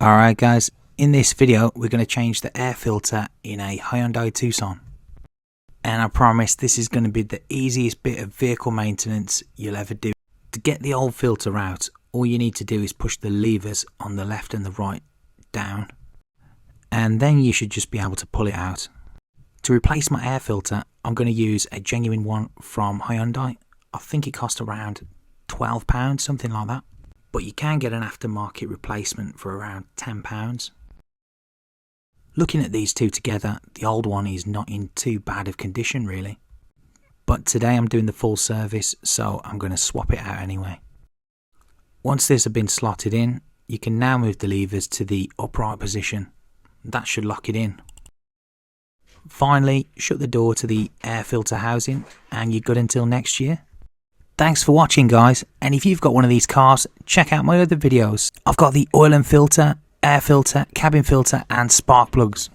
Alright guys, in this video we're going to change the air filter in a Hyundai Tucson. And I promise this is going to be the easiest bit of vehicle maintenance you'll ever do. To get the old filter out, all you need to do is push the levers on the left and the right down. And then you should just be able to pull it out. To replace my air filter, I'm going to use a genuine one from Hyundai. I think it cost around £12, something like that. But you can get an aftermarket replacement for around £10. Looking at these two together, the old one is not in too bad of condition really. But today I'm doing the full service, so I'm going to swap it out anyway. Once this has been slotted in, you can now move the levers to the upright position. That should lock it in. Finally, shut the door to the air filter housing and you're good until next year. Thanks for watching guys, and if you've got one of these cars, check out my other videos. I've got the oil and filter, air filter, cabin filter and spark plugs.